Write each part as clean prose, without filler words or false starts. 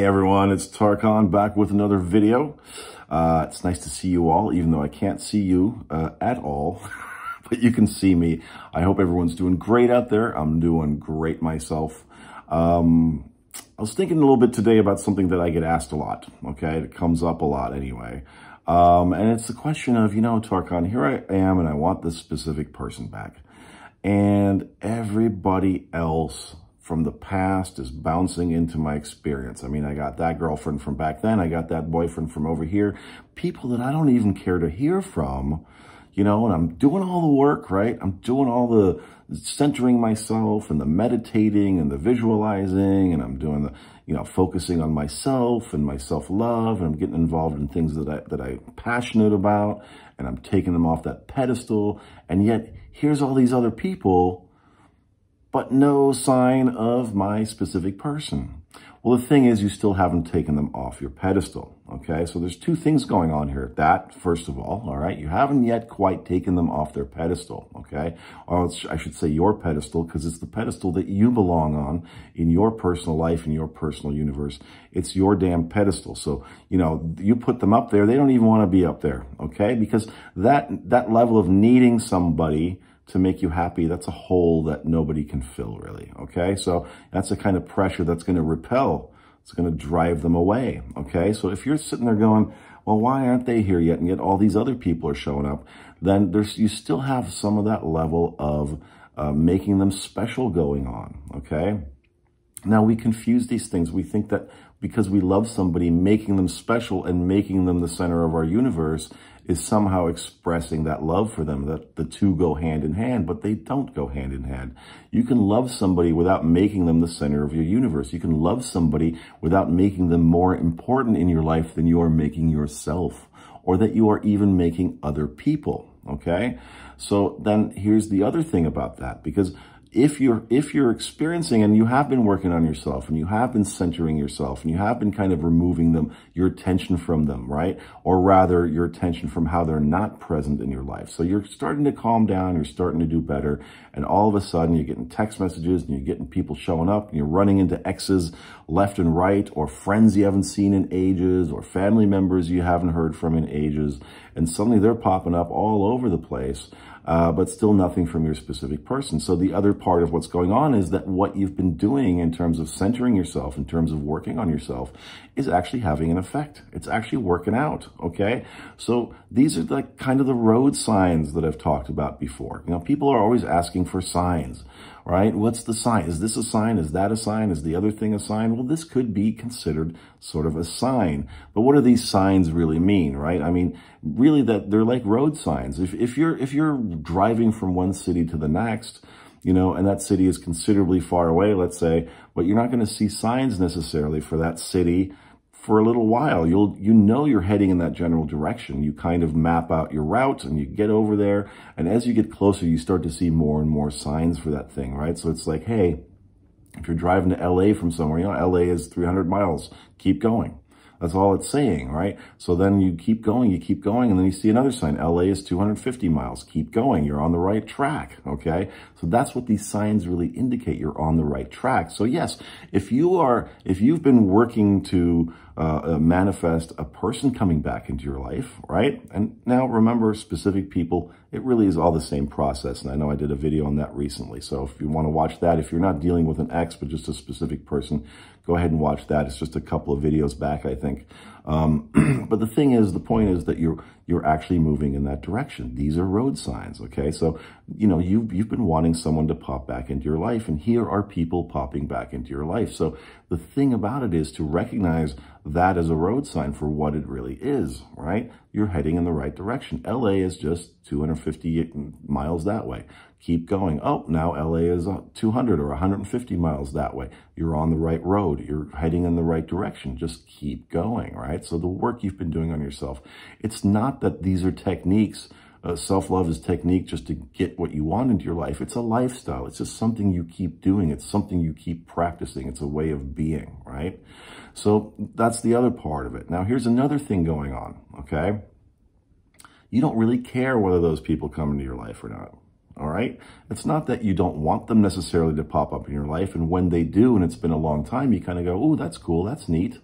everyone, it's Tarkan back with another video. It's nice to see you all, even though I can't see you at all, but you can see me. I hope everyone's doing great out there. I'm doing great myself. I was thinking a little bit today about something that I get asked a lot, okay? It comes up a lot anyway. And it's the question of, Tarkan, here I am and I want this specific person back. And everybody else from the past is bouncing into my experience. I mean, I got that girlfriend from back then. I got that boyfriend from over here. People that I don't even care to hear from, and I'm doing all the work, right? I'm doing all the centering myself and the meditating and the visualizing, and I'm doing the, focusing on myself and my self-love, and I'm getting involved in things that I'm passionate about, and I'm taking them off that pedestal. And yet here's all these other people, but no sign of my specific person. Well, the thing is, you still haven't taken them off your pedestal, okay? So there's two things going on here. That, first of all right, you haven't yet quite taken them off their pedestal, okay? Or I should say your pedestal, because it's the pedestal that you belong on in your personal life, in your personal universe. It's your damn pedestal. So, you put them up there, they don't even want to be up there, okay? Because that level of needing somebody to make you happy, that's a hole that nobody can fill, really, okay? So that's the kind of pressure that's going to repel. It's going to drive them away, okay? So if you're sitting there going, well, why aren't they here yet? And yet all these other people are showing up, then you still have some of that level of making them special going on, okay? Now, we confuse these things. We think that because we love somebody, making them special and making them the center of our universe is somehow expressing that love for them, that the two go hand in hand, but they don't go hand in hand. You can love somebody without making them the center of your universe. You can love somebody without making them more important in your life than you are making yourself, or that you are even making other people, okay? So then here's the other thing about that, because if you're experiencing, and you have been working on yourself, and you have been centering yourself, and you have been kind of removing your attention from them, right? Or rather, your attention from how they're not present in your life. So you're starting to calm down, you're starting to do better, and all of a sudden you're getting text messages, and you're getting people showing up, and you're running into exes left and right, or friends you haven't seen in ages, or family members you haven't heard from in ages, and suddenly they're popping up all over the place. But still nothing from your specific person. So the other part of what's going on is that what you've been doing in terms of centering yourself, in terms of working on yourself, is actually having an effect. It's actually working out, okay? So these are like kind of the road signs that I've talked about before. People are always asking for signs, right? What's the sign? Is this a sign? Is that a sign? Is the other thing a sign? Well, this could be considered sort of a sign. But what do these signs really mean, right? I mean, really that they're like road signs. If you're driving from one city to the next, and that city is considerably far away, let's say, but you're not going to see signs necessarily for that city for a little while. You're heading in that general direction. You kind of map out your route and you get over there. And as you get closer, you start to see more and more signs for that thing, right? So it's like, hey, if you're driving to LA from somewhere, LA is 300 miles, keep going. That's all it's saying, right? So then you keep going, and then you see another sign. LA is 250 miles. Keep going. You're on the right track, okay? So that's what these signs really indicate. You're on the right track. So yes, if you've been working to manifest a person coming back into your life, right? And now remember, specific people, it really is all the same process. And I know I did a video on that recently. So if you want to watch that, if you're not dealing with an ex, but just a specific person, go ahead and watch that. It's just a couple of videos back, I think. But the point is that you're actually moving in that direction. These are road signs, okay? So, you've been wanting someone to pop back into your life, and here are people popping back into your life. So the thing about it is to recognize that as a road sign for what it really is, right? You're heading in the right direction. LA is just 250 miles that way. Keep going. Oh, now LA is 200 or 150 miles that way. You're on the right road. You're heading in the right direction. Just keep going, right? So the work you've been doing on yourself, it's not that these are techniques. Self-love is technique just to get what you want into your life. It's a lifestyle. It's just something you keep doing. It's something you keep practicing. It's a way of being, right? So that's the other part of it. Now, here's another thing going on, okay? You don't really care whether those people come into your life or not. All right. It's not that you don't want them necessarily to pop up in your life. And when they do, and it's been a long time, you kind of go, oh, that's cool. That's neat.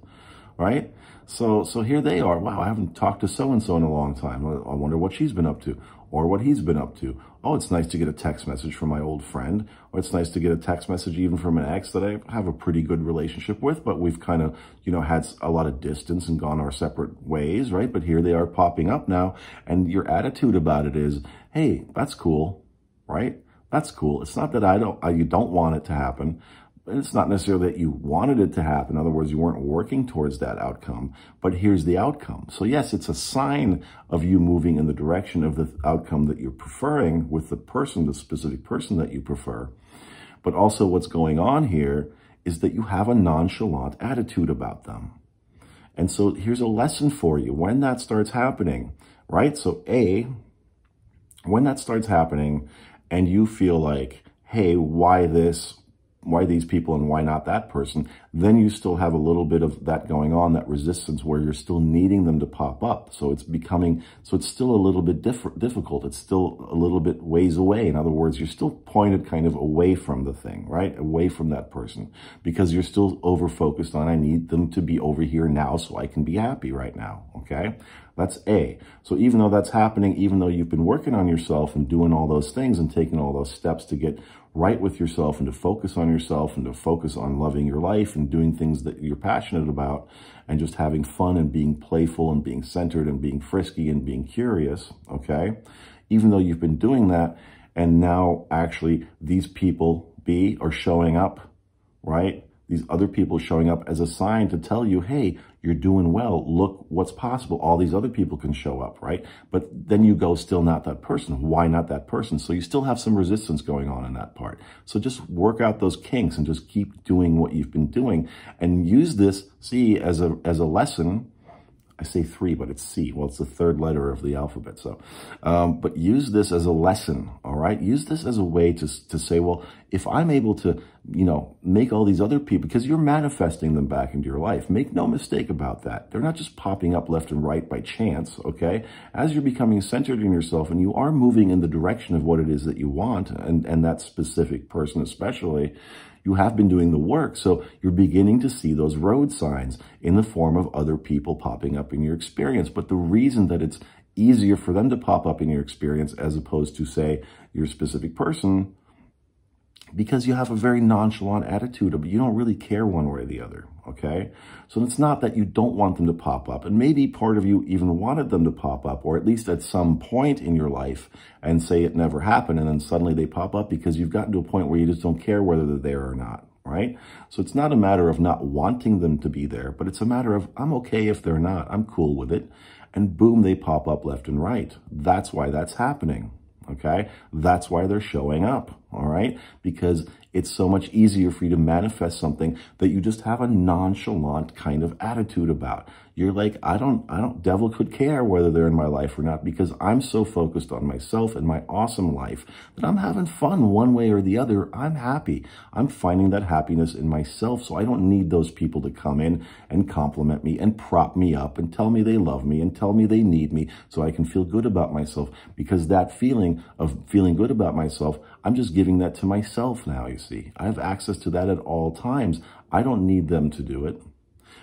right? So here they are. Wow, I haven't talked to so-and-so in a long time. I wonder what she's been up to or what he's been up to. Oh, it's nice to get a text message from my old friend, or it's nice to get a text message even from an ex that I have a pretty good relationship with, but we've kind of, had a lot of distance and gone our separate ways, right? But here they are popping up now, and your attitude about it is, hey, that's cool, right? That's cool. It's not that you don't want it to happen. It's not necessarily that you wanted it to happen. In other words, you weren't working towards that outcome, but here's the outcome. So yes, it's a sign of you moving in the direction of the outcome that you're preferring with the person, the specific person that you prefer. But also what's going on here is that you have a nonchalant attitude about them. And so here's a lesson for you. When that starts happening, right? So when that starts happening and you feel like, hey, why these people and why not that person, then you still have a little bit of that going on, that resistance where you're still needing them to pop up. So it's still a little bit difficult. It's still a little bit ways away. In other words, you're still pointed kind of away from the thing, right? Away from that person, because you're still over-focused on, I need them to be over here now so I can be happy right now, okay? That's A. So even though that's happening, even though you've been working on yourself and doing all those things and taking all those steps to get right with yourself and to focus on yourself and to focus on loving your life and doing things that you're passionate about and just having fun and being playful and being centered and being frisky and being curious, okay? Even though you've been doing that, and now actually these people are showing up, right? These other people showing up as a sign to tell you, hey, you're doing well. Look what's possible. All these other people can show up, right? But then you go, still not that person. Why not that person? So you still have some resistance going on in that part. So just work out those kinks and just keep doing what you've been doing and use this, see, as a lesson. I say 3, but it's C. Well, it's the 3rd letter of the alphabet. So, but use this as a lesson, all right? Use this as a way to say, well, if I'm able to, make all these other people, because you're manifesting them back into your life. Make no mistake about that. They're not just popping up left and right by chance, okay? As you're becoming centered in yourself and you are moving in the direction of what it is that you want, and that specific person especially, you have been doing the work, so you're beginning to see those road signs in the form of other people popping up in your experience. But the reason that it's easier for them to pop up in your experience as opposed to, say, your specific person, because you have a very nonchalant attitude, but you don't really care one way or the other, okay? So it's not that you don't want them to pop up, and maybe part of you even wanted them to pop up, or at least at some point in your life, and say it never happened, and then suddenly they pop up because you've gotten to a point where you just don't care whether they're there or not, right? So it's not a matter of not wanting them to be there, but it's a matter of, I'm okay if they're not, I'm cool with it, and boom, they pop up left and right. That's why that's happening. Okay, that's why they're showing up, all right? Because it's so much easier for you to manifest something that you just have a nonchalant kind of attitude about. You're like, devil could care whether they're in my life or not, because I'm so focused on myself and my awesome life that I'm having fun one way or the other. I'm happy. I'm finding that happiness in myself, so I don't need those people to come in and compliment me and prop me up and tell me they love me and tell me they need me so I can feel good about myself, because that feeling of feeling good about myself, I'm just giving that to myself now, you see. I have access to that at all times. I don't need them to do it.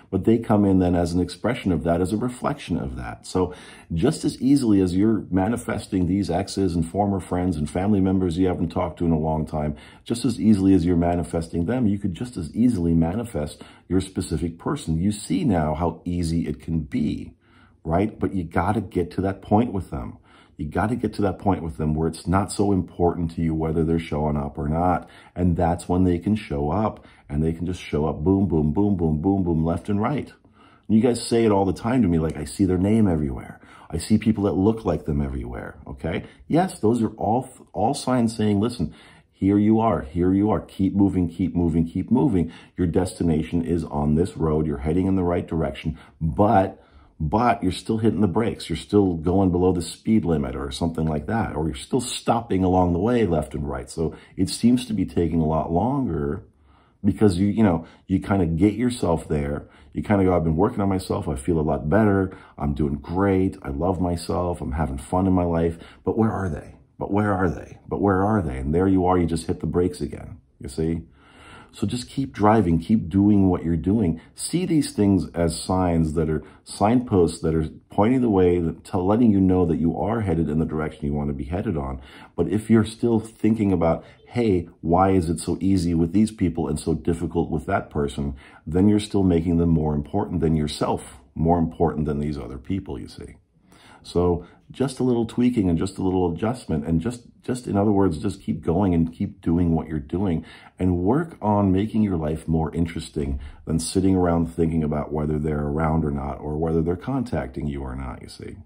But they come in then as an expression of that, as a reflection of that. So just as easily as you're manifesting these exes and former friends and family members you haven't talked to in a long time, just as easily as you're manifesting them, you could just as easily manifest your specific person. You see now how easy it can be, right? But you got to get to that point with them. You got to get to that point with them where it's not so important to you whether they're showing up or not. And that's when they can show up, and they can just show up boom, boom, boom, boom, boom, boom, left and right. And you guys say it all the time to me, like, I see their name everywhere. I see people that look like them everywhere, okay? Yes, those are all signs saying, listen, here you are, keep moving, keep moving, keep moving. Your destination is on this road. You're heading in the right direction, but you're still hitting the brakes. You're still going below the speed limit or something like that, or you're still stopping along the way left and right. So it seems to be taking a lot longer because you kind of get yourself there. You kind of go, I've been working on myself. I feel a lot better. I'm doing great. I love myself. I'm having fun in my life. But where are they? But where are they? But where are they? And there you are. You just hit the brakes again, you see? So just keep driving, keep doing what you're doing. See these things as signs that are signposts that are pointing the way, letting you know that you are headed in the direction you want to be headed on. But if you're still thinking about, hey, why is it so easy with these people and so difficult with that person, then you're still making them more important than yourself, more important than these other people, you see. So just a little tweaking and just a little adjustment, and just in other words, just keep going and keep doing what you're doing, and work on making your life more interesting than sitting around thinking about whether they're around or not, or whether they're contacting you or not, you see.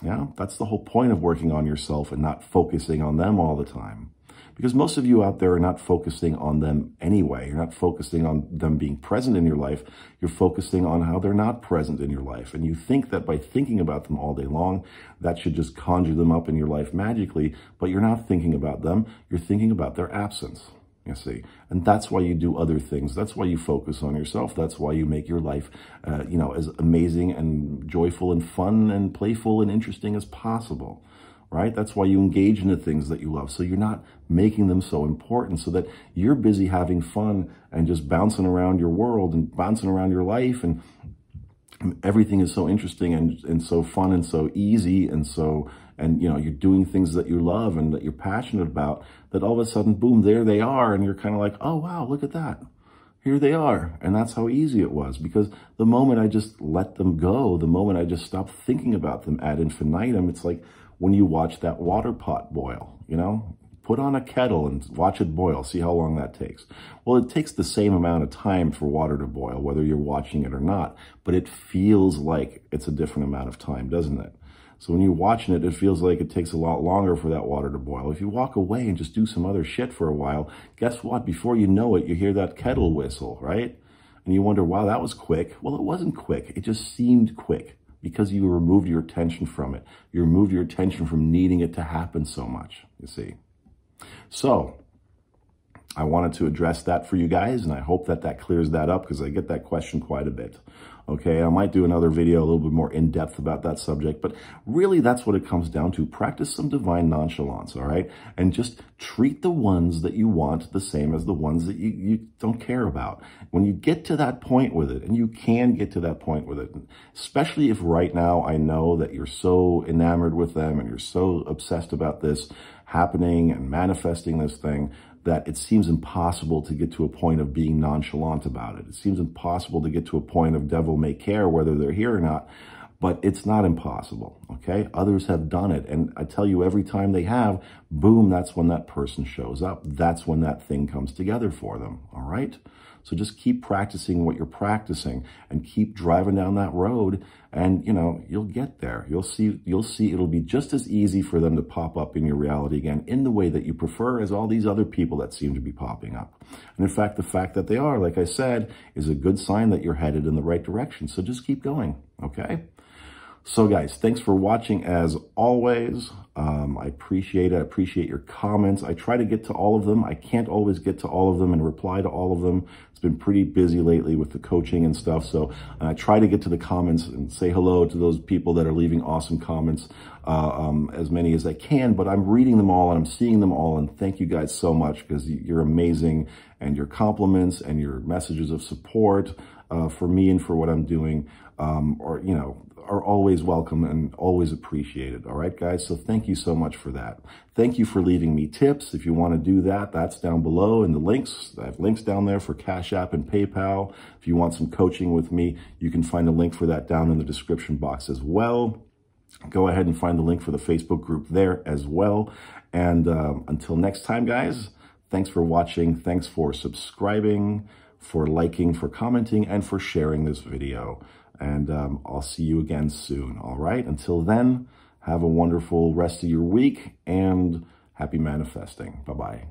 Yeah, that's the whole point of working on yourself and not focusing on them all the time. Because most of you out there are not focusing on them anyway. You're not focusing on them being present in your life. You're focusing on how they're not present in your life. And you think that by thinking about them all day long, that should just conjure them up in your life magically. But you're not thinking about them. You're thinking about their absence, you see. And that's why you do other things. That's why you focus on yourself. That's why you make your life, as amazing and joyful and fun and playful and interesting as possible. Right? That's why you engage in the things that you love. So you're not making them so important, so that you're busy having fun and just bouncing around your world and bouncing around your life, and everything is so interesting and so fun and so easy, and you're doing things that you love and that you're passionate about, that all of a sudden, boom, there they are, and you're kind of like, oh wow, look at that. Here they are. And that's how easy it was, because the moment I just let them go, the moment I just stopped thinking about them ad infinitum, it's like when you watch that water pot boil, put on a kettle and watch it boil, see how long that takes. Well, it takes the same amount of time for water to boil, whether you're watching it or not, but it feels like it's a different amount of time, doesn't it? So when you're watching it, it feels like it takes a lot longer for that water to boil. If you walk away and just do some other shit for a while, guess what? Before you know it, you hear that kettle whistle, right? And you wonder, wow, that was quick. Well, it wasn't quick. It just seemed quick, because you removed your attention from it. You removed your attention from needing it to happen so much, you see. So I wanted to address that for you guys, and I hope that clears that up, because I get that question quite a bit. Okay, I might do another video a little bit more in-depth about that subject, but really that's what it comes down to. Practice some divine nonchalance, all right? And just treat the ones that you want the same as the ones that you don't care about. When you get to that point with it, and you can get to that point with it, especially if right now I know that you're so enamored with them and you're so obsessed about this happening and manifesting this thing, that it seems impossible to get to a point of being nonchalant about it. It seems impossible to get to a point of devil may care whether they're here or not, but it's not impossible, okay? Others have done it, and I tell you, every time they have, boom, that's when that person shows up. That's when that thing comes together for them, all right? So just keep practicing what you're practicing and keep driving down that road, and you'll get there. You'll see it'll be just as easy for them to pop up in your reality again in the way that you prefer as all these other people that seem to be popping up. And in fact, the fact that they are, like I said, is a good sign that you're headed in the right direction. So just keep going, okay? So guys, thanks for watching as always. I appreciate it. I appreciate your comments. I try to get to all of them. I can't always get to all of them and reply to all of them. It's been pretty busy lately with the coaching and stuff. So I try to get to the comments and say hello to those people that are leaving awesome comments, as many as I can. But I'm reading them all and I'm seeing them all. And thank you guys so much, because you're amazing. And your compliments and your messages of support for me and for what I'm doing, are always welcome and always appreciated. All right, guys? So thank you so much for that. Thank you for leaving me tips. If you want to do that, that's down below in the links. I have links down there for Cash App and PayPal. If you want some coaching with me, you can find a link for that down in the description box as well. Go ahead and find the link for the Facebook group there as well. And until next time, guys, thanks for watching. Thanks for subscribing, for liking, for commenting, and for sharing this video. And I'll see you again soon, all right? Until then, have a wonderful rest of your week, and happy manifesting. Bye-bye.